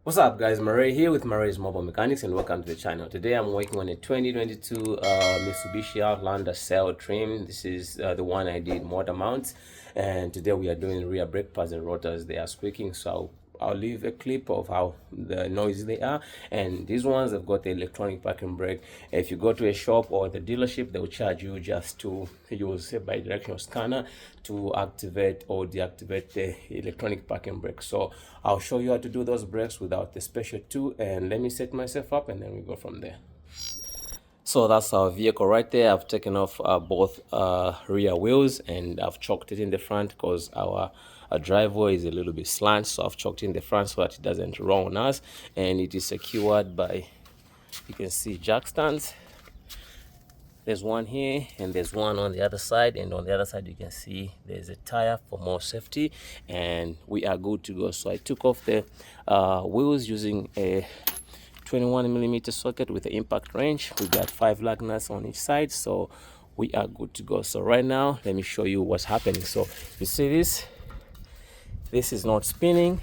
What's up guys, Murray here with Murray's Mobile Mechanics and welcome to the channel. Today I'm working on a 2022 Mitsubishi Outlander sail trim. This is the one I did motor mounts, and today we are doing rear brake pads and rotors. They are squeaking, so I'll leave a clip of how the noisy they are. And these ones have got the electronic parking brake. If you go to a shop or the dealership, they will charge you just to use a bidirectional scanner to activate or deactivate the electronic parking brake. So I'll show you how to do those brakes without the special tool, and let me set myself up and then we go from there. So that's our vehicle right there. I've taken off both rear wheels and I've chalked it in the front because our driveway is a little bit slant, so I've chalked in the front so that it doesn't roll on us, and it is secured by, you can see, jack stands. There's one here and there's one on the other side, and on the other side you can see there's a tire for more safety, and we are good to go. So I took off the wheels using a 21mm socket with the impact wrench. We got 5 lug nuts on each side, so we are good to go. So right now let me show you what's happening. So you see this is not spinning,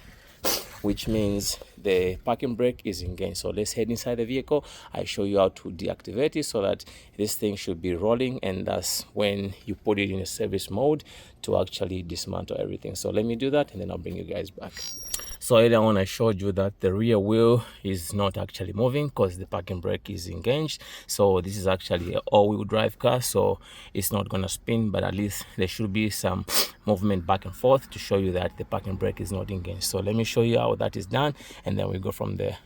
which means the parking brake is engaged. So let's head inside the vehicle. I show you how to deactivate it so that this thing should be rolling, and that's when you put it in a service mode to actually dismantle everything. So let me do that and then I'll bring you guys back. So earlier on I showed you that the rear wheel is not actually moving because the parking brake is engaged. So this is actually an all-wheel drive car, so it's not gonna spin, but at least there should be some movement back and forth to show you that the parking brake is not engaged. So let me show you how that is done and then we go from there.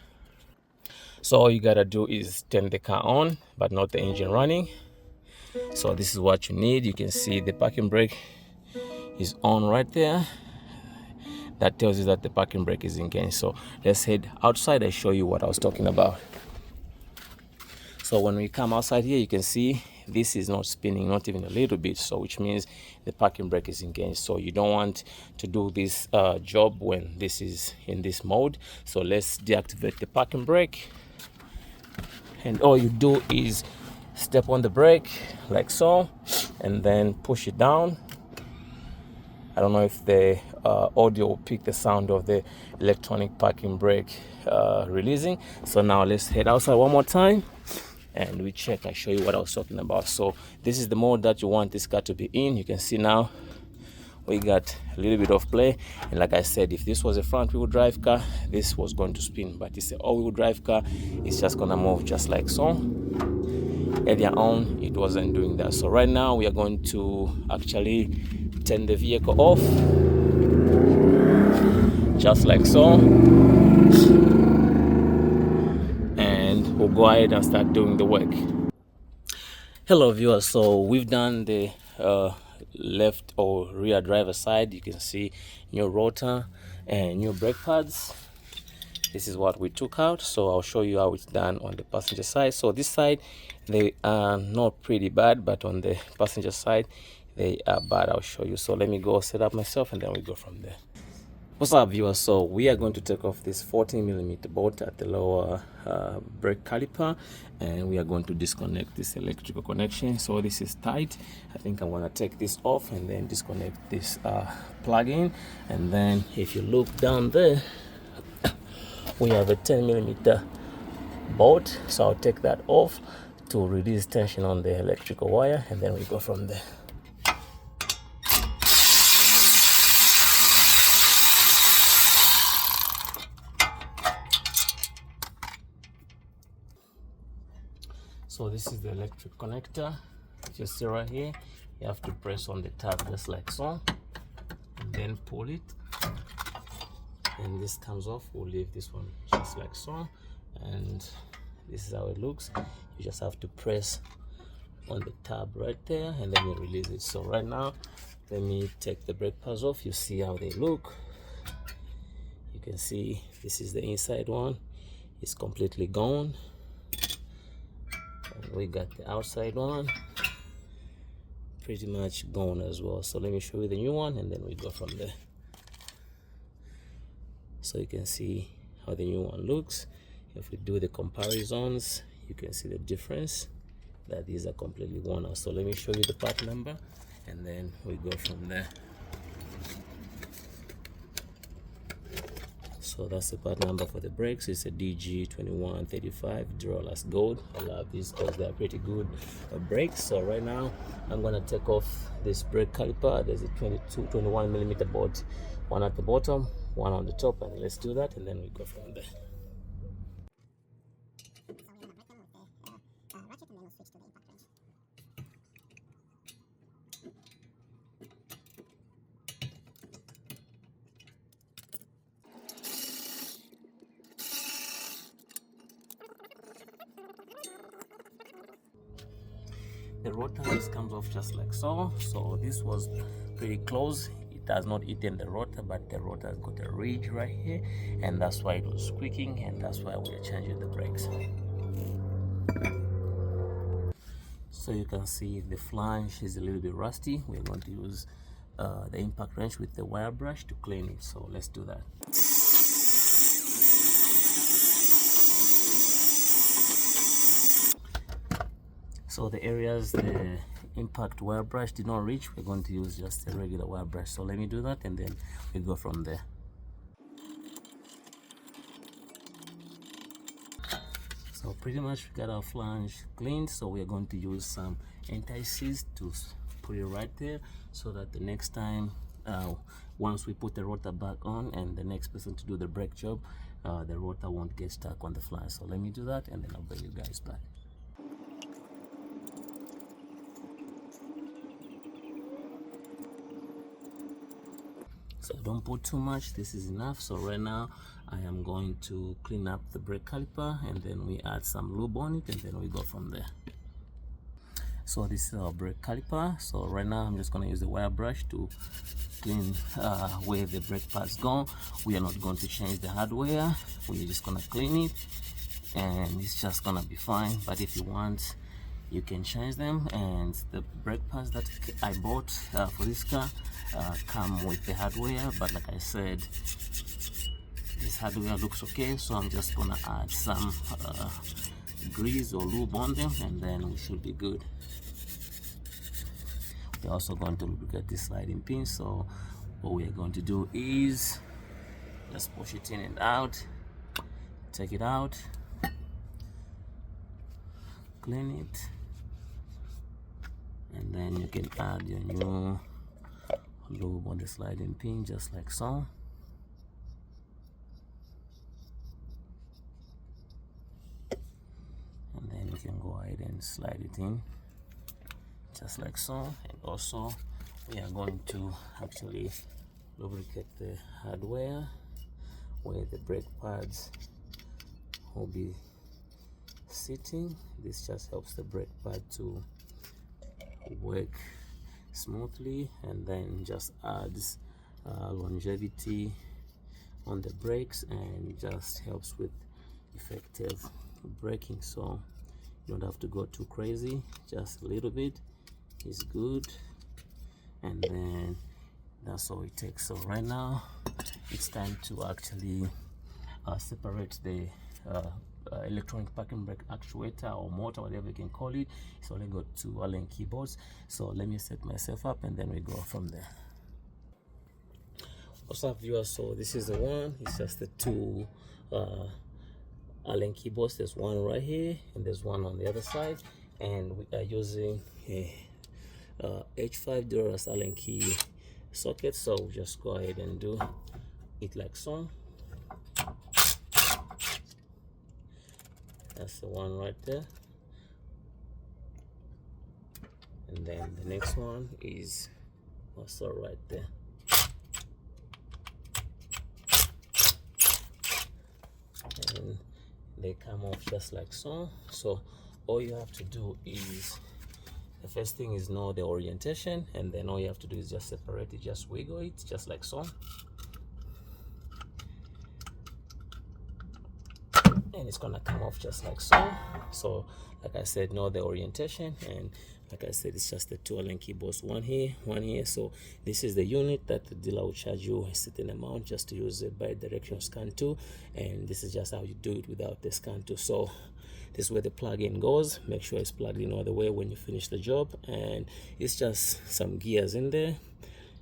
So all you gotta do is turn the car on but not the engine running. So this is what you need. You can see the parking brake is on right there. That tells you that the parking brake is engaged. So let's head outside and show you what I was talking about. So when we come outside here, you can see this is not spinning, not even a little bit, so which means the parking brake is engaged. So you don't want to do this job when this is in this mode. So let's deactivate the parking brake, and all you do is step on the brake like so and then push it down. I don't know if the audio will pick the sound of the electronic parking brake releasing. So now let's head outside one more time and we check. I show you what I was talking about. So this is the mode that you want this car to be in. You can see now we got a little bit of play, and like I said, if this was a front wheel drive car, this was going to spin, but it's an all wheel drive car. It's just gonna move just like so. Earlier on it wasn't doing that. So right now we are going to actually turn the vehicle off just like so, and we'll go ahead and start doing the work. Hello viewers, so we've done the left or rear driver side. You can see new rotor and new brake pads. This is what we took out, so I'll show you how it's done on the passenger side. So this side they are not pretty bad, but on the passenger side they are bad. I'll show you. So let me go set up myself and then we go from there. What's up viewers, so we are going to take off this 14mm bolt at the lower brake caliper, and we are going to disconnect this electrical connection. So this is tight. I think I'm going to take this off and then disconnect this plug-in, and then if you look down there we have a 10mm bolt, so I'll take that off to release tension on the electrical wire, and then we go from there. So this is the electric connector. You see right here, you have to press on the tab just like so, and then pull it, and this comes off. We'll leave this one just like so, and this is how it looks. You just have to press on the tab right there and then you release it. So right now let me take the brake pads off. You see how they look. You can see this is the inside one, it's completely gone, and we got the outside one pretty much gone as well. So let me show you the new one and then we go from there. So you can see how the new one looks. If we do the comparisons, you can see the difference, that these are completely worn out. So let me show you the part number and then we go from there. So that's the part number for the brakes. It's a DG2135 Duralast Gold. I love these because they're pretty good brakes. So right now I'm gonna take off this brake caliper. There's a 21 millimeter bolt, one at the bottom, one on the top, and let's do that, and then we go from there. The rotor just comes off just like so. So this was pretty close. It does not hit in the rotor, but the rotor has got a ridge right here, and that's why it was squeaking, and that's why we are changing the brakes. So you can see the flange is a little bit rusty. We're going to use the impact wrench with the wire brush to clean it. So let's do that. So the areas the impact wire brush did not reach, we're going to use just a regular wire brush. So let me do that, and then we go from there. So pretty much we got our flange cleaned. So we're going to use some anti-seize to put it right there, so that the next time once we put the rotor back on and the next person to do the brake job, the rotor won't get stuck on the flange. So let me do that, and then I'll bring you guys back. So don't put too much, this is enough. So right now I am going to clean up the brake caliper, and then we add some lube on it, and then we go from there. So this is our brake caliper. So right now I'm just going to use the wire brush to clean where the brake pads go. We are not going to change the hardware, we're just going to clean it, and it's just going to be fine. But if you want, you can change them. And the brake pads that I bought for this car come with the hardware, but like I said, this hardware looks okay, so I'm just gonna add some grease or lube on them, and then we should be good. We're also going to lubricate this sliding pin. So what we are going to do is just push it in and out, take it out, clean it, and then you can add your new lube on the sliding pin just like so. And then you can go ahead and slide it in just like so. And also we are going to actually lubricate the hardware where the brake pads will be sitting. This just helps the brake pad to work smoothly, and then just adds longevity on the brakes, and just helps with effective braking. So you don't have to go too crazy, just a little bit is good, and then that's all it takes. So right now it's time to actually separate the electronic parking brake actuator or motor, whatever you can call it. It's only got 2 Allen keyboards. So let me set myself up, and then we go from there. What's up, viewers? So this is the one. It's just the 2 Allen keyboards. There's one right here, and there's one on the other side, and we are using a H5 Duralast Allen key socket. So we'll just go ahead and do it like so. That's the one right there, and then the next one is also right there. And they come off just like so. So all you have to do is, the first thing is know the orientation, and then all you have to do is just separate it, just wiggle it just like so, and it's gonna come off just like so. So like I said, know the orientation, and like I said, it's just the 2 Allen keyboards, one here, one here. So this is the unit that the dealer will charge you a certain amount just to use a bidirectional scan tool, and this is just how you do it without the scan tool. So this is where the plug-in goes. Make sure it's plugged in all the way when you finish the job, and it's just some gears in there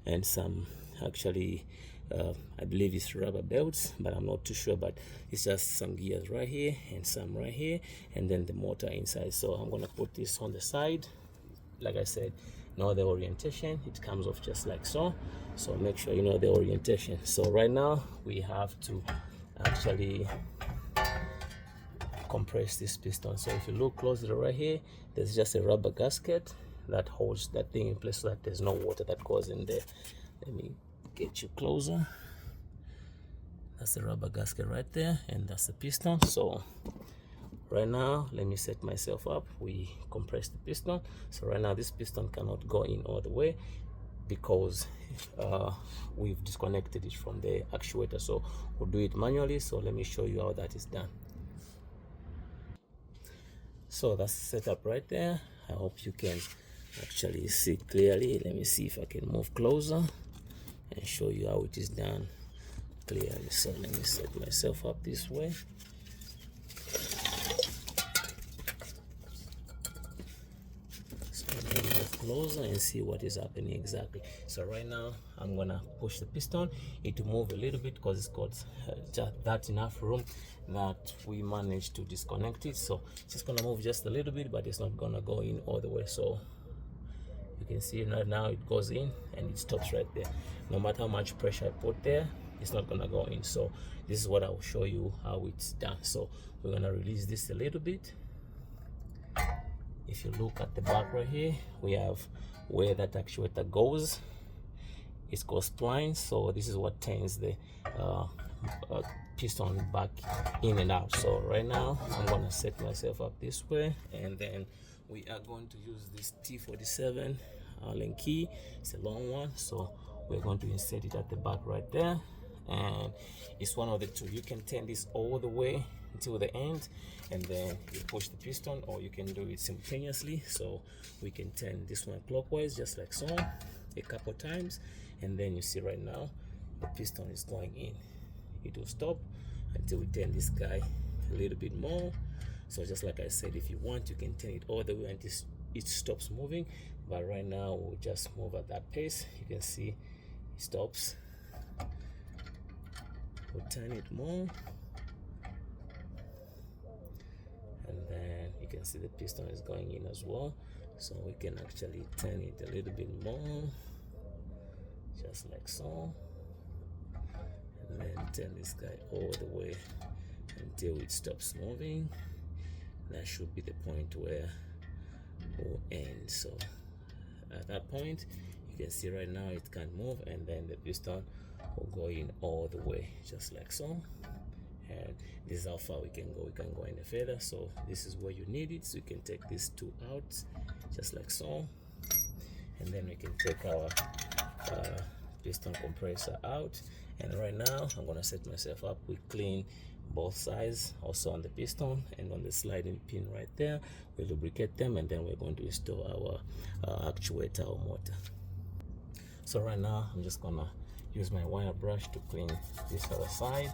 and some actually I believe it's rubber belts, but I'm not too sure, but it's just some gears right here and some right here, and then the motor inside. So I'm gonna put this on the side. Like I said, know the orientation. It comes off just like so, so make sure you know the orientation. So right now we have to actually compress this piston. So if you look closely right here, there's just a rubber gasket that holds that thing in place so that there's no water that goes in there. Let me get you closer. That's the rubber gasket right there, and that's the piston. So right now, let me set myself up. We compress the piston. So right now, this piston cannot go in all the way because we've disconnected it from the actuator. So we'll do it manually. So let me show you how that is done. So that's set up right there. I hope you can actually see clearly. Let me see if I can move closer and show you how it is done clearly. So let me set myself up this way. So let me move closer and see what is happening exactly. So right now I'm gonna push the piston. It will move a little bit because it's got just that enough room that we managed to disconnect it. So it's just gonna move just a little bit, but it's not gonna go in all the way. So you can see right now it goes in and it stops right there. No matter how much pressure I put there, it's not gonna go in. So this is what I will show you how it's done. So we're gonna release this a little bit. If you look at the back right here, we have where that actuator goes. It's called spline. So this is what turns the piston back in and out. So right now I'm gonna set myself up this way, and then we are going to use this T47 Allen key. It's a long one, so we're going to insert it at the back right there, and it's one of the two. You can turn this all the way until the end and then you push the piston, or you can do it simultaneously. So we can turn this one clockwise just like so a couple times, and then you see right now the piston is going in. It will stop until we turn this guy a little bit more. So just like I said, if you want, you can turn it all the way until it stops moving, but right now we'll just move at that pace. You can see it stops. We'll turn it more, and then you can see the piston is going in as well. So we can actually turn it a little bit more, just like so, and then turn this guy all the way until it stops moving. That should be the point where we'll end. So at that point, you can see right now it can't move, and then the piston will go in all the way just like so. And this is how far we can go. We can go any further. So this is where you need it. So you can take these two out just like so, and then we can take our piston compressor out. And right now I'm gonna set myself up. We clean both sides, also on the piston and on the sliding pin right there. We lubricate them, and then we're going to install our actuator or motor. So right now I'm just gonna use my wire brush to clean this other side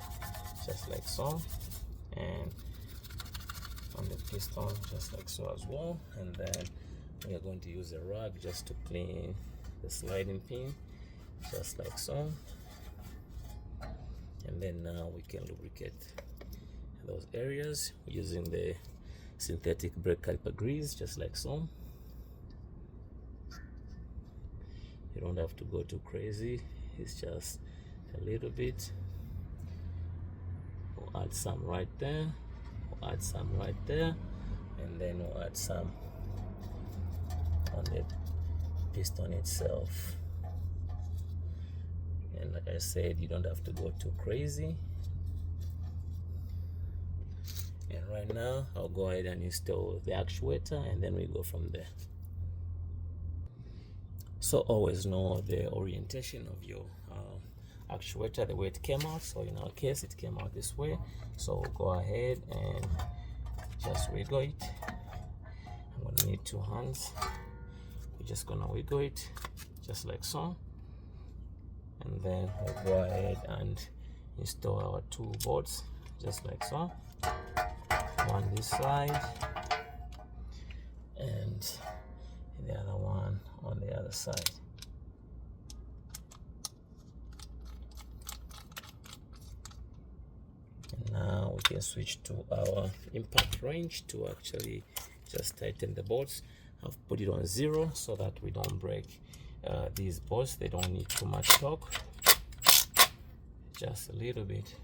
just like so, and on the piston just like so as well. And then we are going to use a rag just to clean the sliding pin just like so. And then now we can lubricate those areas using the synthetic brake caliper grease just like so. You don't have to go too crazy, it's just a little bit. We'll add some right there, we'll add some right there, and then we'll add some on the piston itself. And like I said, you don't have to go too crazy. And right now I'll go ahead and install the actuator, and then we go from there. So always know the orientation of your actuator, the way it came out. So in our case it came out this way, so we'll go ahead and just wiggle it. I'm gonna need two hands. We're just gonna wiggle it just like so, and then we'll go ahead and install our two bolts just like so. One this side and the other one on the other side. we can switch to our impact range to actually just tighten the bolts. I've put it on 0 so that we don't break these bolts. They don't need too much torque, just a little bit.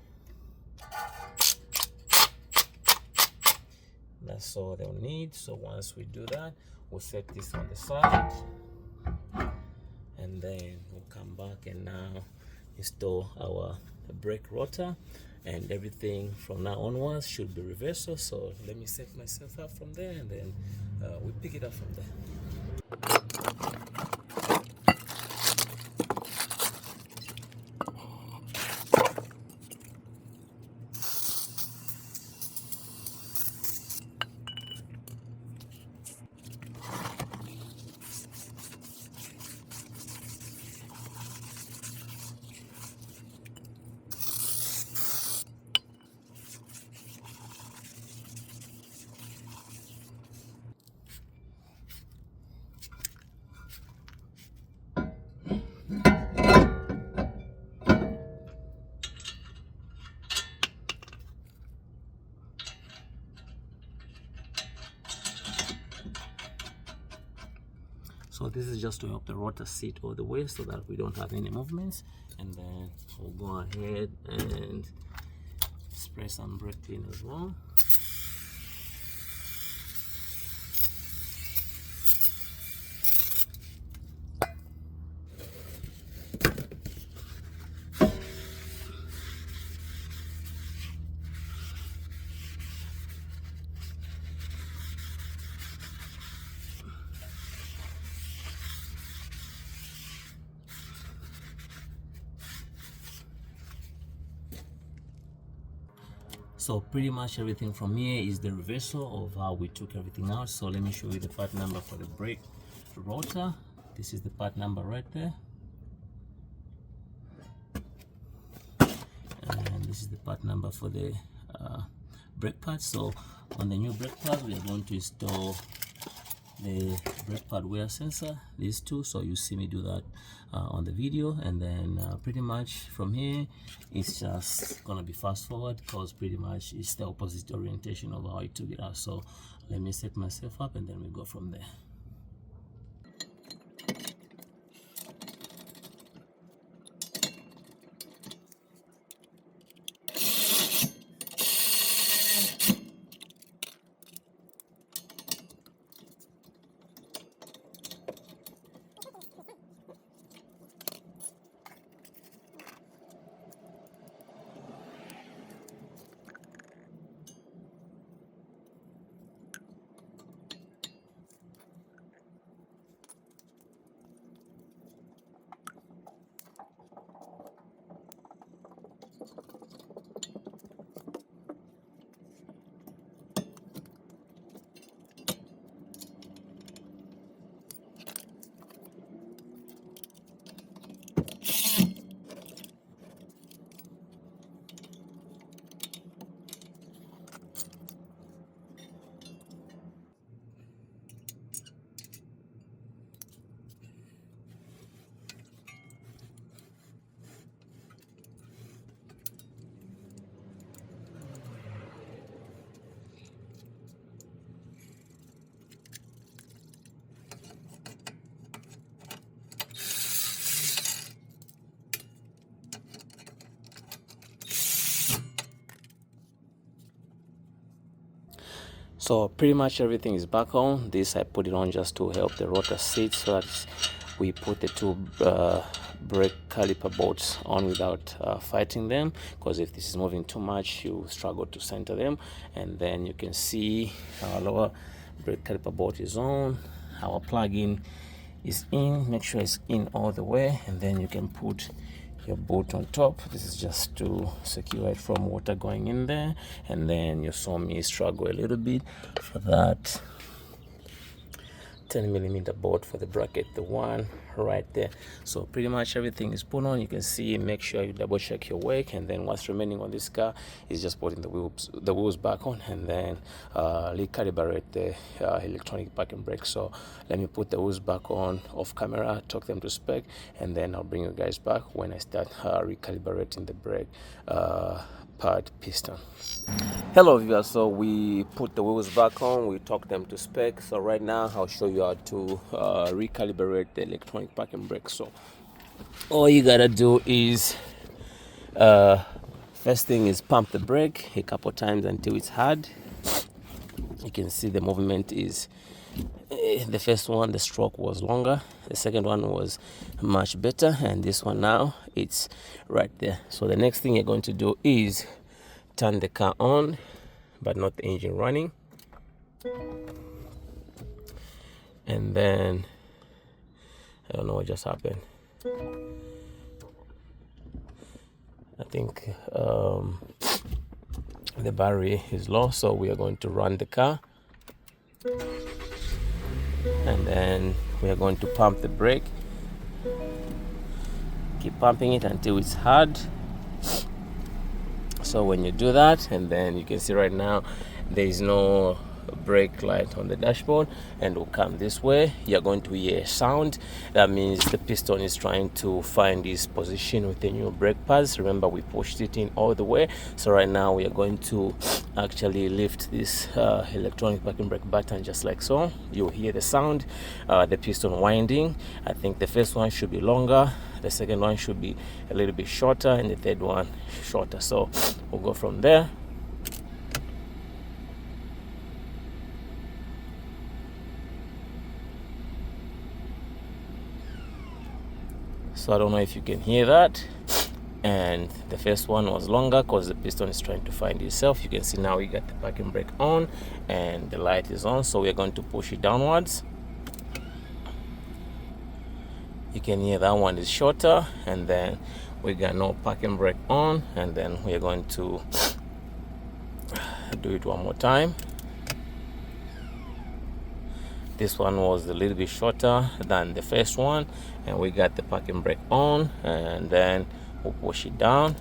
That's all they'll need. So once we do that, we'll set this on the side, and then we'll come back and now install our brake rotor, and everything from now onwards should be reversal. So let me set myself up from there, and then we pick it up from there. So this is just to help the rotor sit all the way so that we don't have any movements, and then we'll go ahead and spray some brake clean as well. So pretty much everything from here is the reversal of how we took everything out. So let me show you the part number for the brake rotor. This is the part number right there, and this is the part number for the brake pad. So on the new brake pad, we are going to install the brake pad wear sensor, these two. So you see me do that on the video, and then pretty much from here it's just gonna be fast forward, because pretty much it's the opposite orientation of how I took it out. So let me set myself up, and then we go from there. So pretty much everything is back on. This I put it on just to help the rotor sit, so that we put the two brake caliper bolts on without fighting them, because if this is moving too much, you struggle to center them. And then you can see our lower brake caliper bolt is on, our plug-in is in. Make sure it's in all the way, and then you can put your bolt on top. This is just to secure it from water going in there. And then you saw me struggle a little bit for that 10mm bolt for the bracket, the one right there. So pretty much everything is put on. You can see, make sure you double check your wake, and then what's remaining on this car is just putting the wheels back on, and then recalibrate the electronic parking brake. So let me put the wheels back on off camera, talk them to spec, and then I'll bring you guys back when I start recalibrating the brake pad piston. Hello viewers, so we put the wheels back on, we took them to spec. So right now I'll show you how to recalibrate the electronic parking brake. So all you gotta do is first thing is pump the brake a couple times until it's hard. You can see the movement is the first one, the stroke was longer, the second one was much better, and this one now it's right there. So the next thing you're going to do is turn the car on, but not the engine running, and then I don't know what just happened. I think the battery is low, so we are going to run the car, and then we are going to pump the brake. Keep pumping it until it's hard. So when you do that, and then you can see right now there is no brake light on the dashboard, and will come this way, you're going to hear a sound. That means the piston is trying to find its position with the new brake pads. Remember, we pushed it in all the way. So right now we are going to actually lift this electronic parking brake button just like so. You'll hear the sound, the piston winding. I think the first one should be longer, the second one should be a little bit shorter, and the third one shorter. So we'll go from there. So I don't know if you can hear that, and the first one was longer because the piston is trying to find itself. You can see now we got the parking brake on and the light is on, so we're going to push it downwards. You can hear that one is shorter, and then we got no parking brake on, and then we're going to do it one more time. This one was a little bit shorter than the first one, and we got the parking brake on, and then we'll push it down.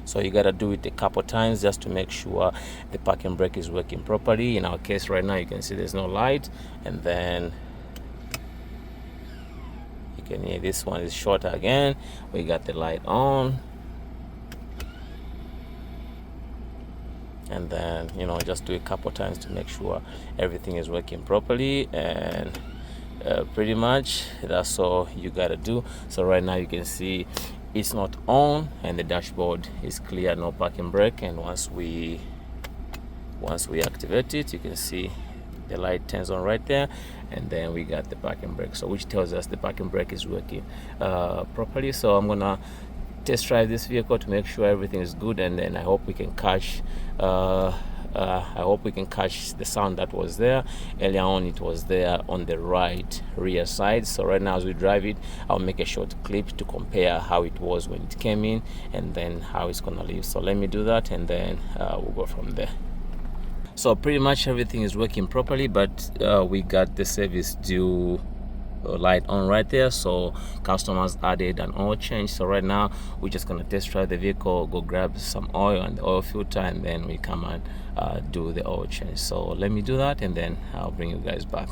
So you gotta do it a couple times just to make sure the parking brake is working properly. In our case right now, you can see there's no light, and then you can hear this one is shorter again. We got the light on, and then just do a couple times to make sure everything is working properly, and pretty much that's all you gotta do. So right now you can see it's not on, and the dashboard is clear, no parking brake. And once we activate it, you can see the light turns on right there, and then we got the parking brake, so which tells us the parking brake is working properly. So I'm gonna test drive this vehicle to make sure everything is good, and then I hope we can catch the sound that was there earlier on. It was there on the right rear side. So right now as we drive it, I'll make a short clip to compare how it was when it came in and then how it's gonna leave. So let me do that, and then we'll go from there. So pretty much everything is working properly, but we got the service due light on right there, so customers added an oil change. So right now we're just gonna test drive the vehicle, go grab some oil and the oil filter, and then we come and do the oil change. So let me do that, and then I'll bring you guys back.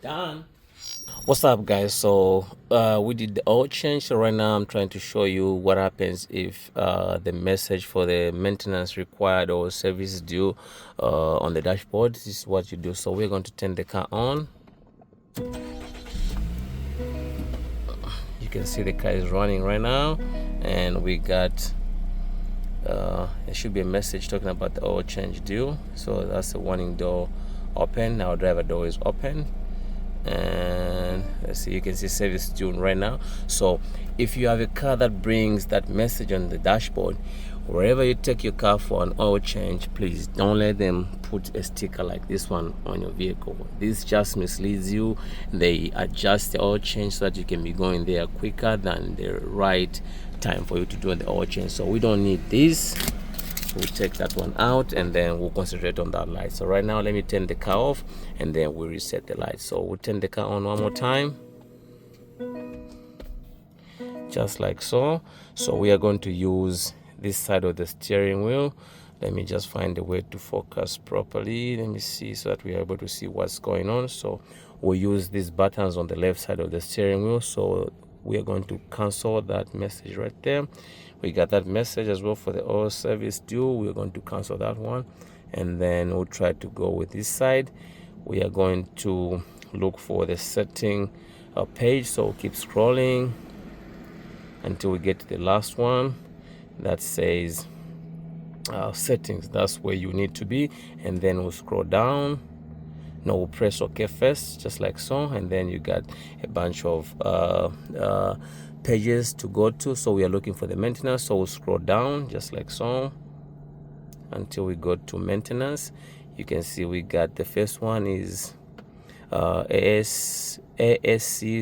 done. What's up, guys? So we did the oil change. So right now I'm trying to show you what happens if the message for the maintenance required or service due on the dashboard. This is what you do. So we're going to turn the car on. You can see the car is running right now, and we got there should be a message talking about the oil change due. So that's the warning door open. Our driver door is open, and let's see, you can see service due right now. So if you have a car that brings that message on the dashboard, wherever you take your car for an oil change, please don't let them put a sticker like this one on your vehicle. This just misleads you. They adjust the oil change so that you can be going there quicker than the right time for you to do the oil change. So we don't need this. We'll take that one out, and then we'll concentrate on that light. So right now let me turn the car off, and then we'll reset the light. So we'll turn the car on one more time, just like so. So we are going to use this side of the steering wheel. Let me just find a way to focus properly. Let me see, so that we are able to see what's going on. So we'll use these buttons on the left side of the steering wheel. So we are going to cancel that message right there. We got that message as well for the oil service due. We're going to cancel that one, and then we'll try to go with this side. We are going to look for the setting page. So we'll keep scrolling until we get to the last one that says settings. That's where you need to be, and then we'll scroll down. No, we'll press OK first, just like so, and then you got a bunch of pages to go to. So we are looking for the maintenance, so we'll scroll down just like so until we go to maintenance. You can see we got the first one is ASC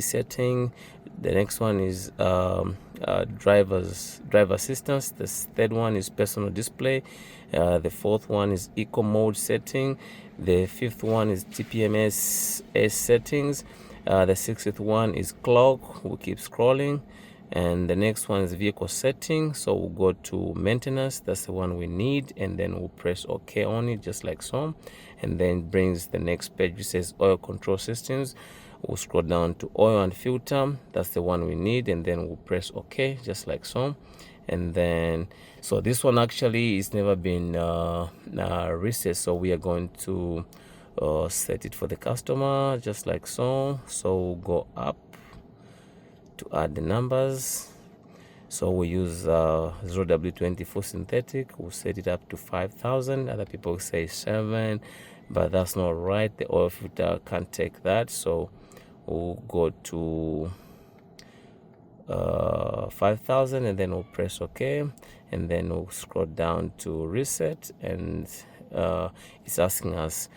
setting. The next one is driver assistance. The third one is personal display. The fourth one is eco mode setting. The fifth one is TPMS settings. The sixth one is clock. We'll keep scrolling, and the next one is vehicle setting. So we'll go to maintenance. That's the one we need, and then we'll press OK on it, just like so, and then brings the next page which says oil control systems. We'll scroll down to oil and filter. That's the one we need, and then we'll press OK, just like so. And then, so this one actually is never been reset, so we are going to set it for the customer, just like so. So we'll go up to add the numbers. So we use 0W24 synthetic. We'll set it up to 5,000. Other people say 7, but that's not right. The oil filter can't take that, so we'll go to 5,000, and then we'll press OK, and then we'll scroll down to reset, and it's asking us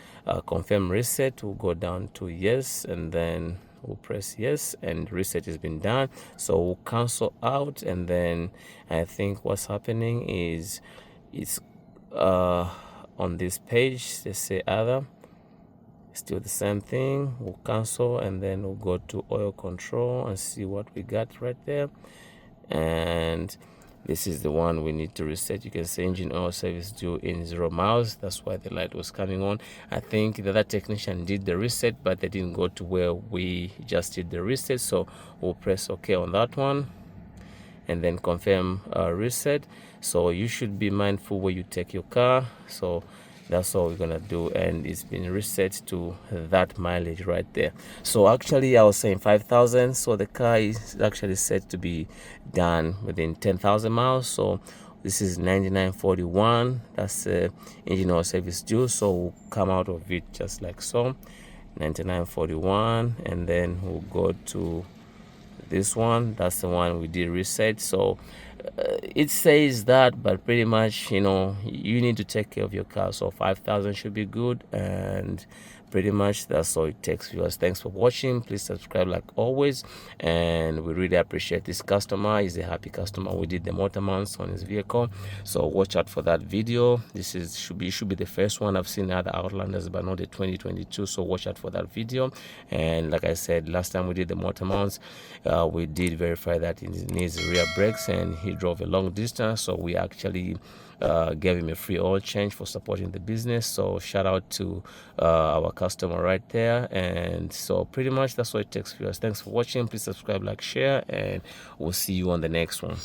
confirm reset. We'll go down to yes, and then we'll press yes, and reset has been done. So we'll cancel out, and then I think what's happening is it's on this page they say other, still the same thing. We'll cancel, and then we'll go to oil control and see what we got right there. And this is the one we need to reset. You can see engine oil service due in 0 miles. That's why the light was coming on. I think the other technician did the reset, but they didn't go to where we just did the reset. So we'll press OK on that one, and then confirm reset. So you should be mindful where you take your car. So that's all we're gonna do, and it's been reset to that mileage right there. So actually I was saying 5,000, so the car is actually set to be done within 10,000 miles. So this is 9941. That's engine oil service due. So we'll come out of it just like so, 9941, and then we'll go to this one. That's the one we did reset. So it says that, but pretty much, you know, you need to take care of your car. So 5,000 should be good, and pretty much that's all it takes, viewers. Thanks for watching. Please subscribe like always, and we really appreciate this customer. He's a happy customer. We did the motor mounts on his vehicle, so watch out for that video. This should be the first one. I've seen other Outlanders, but not the 2022, so watch out for that video. And like I said, last time we did the motor mounts, we did verify that he needs rear brakes, and he drove a long distance, so we actually gave him a free oil change for supporting the business. So shout out to our customer right there. And so pretty much that's what it takes for us. Thanks for watching. Please subscribe, like, share, and we'll see you on the next one.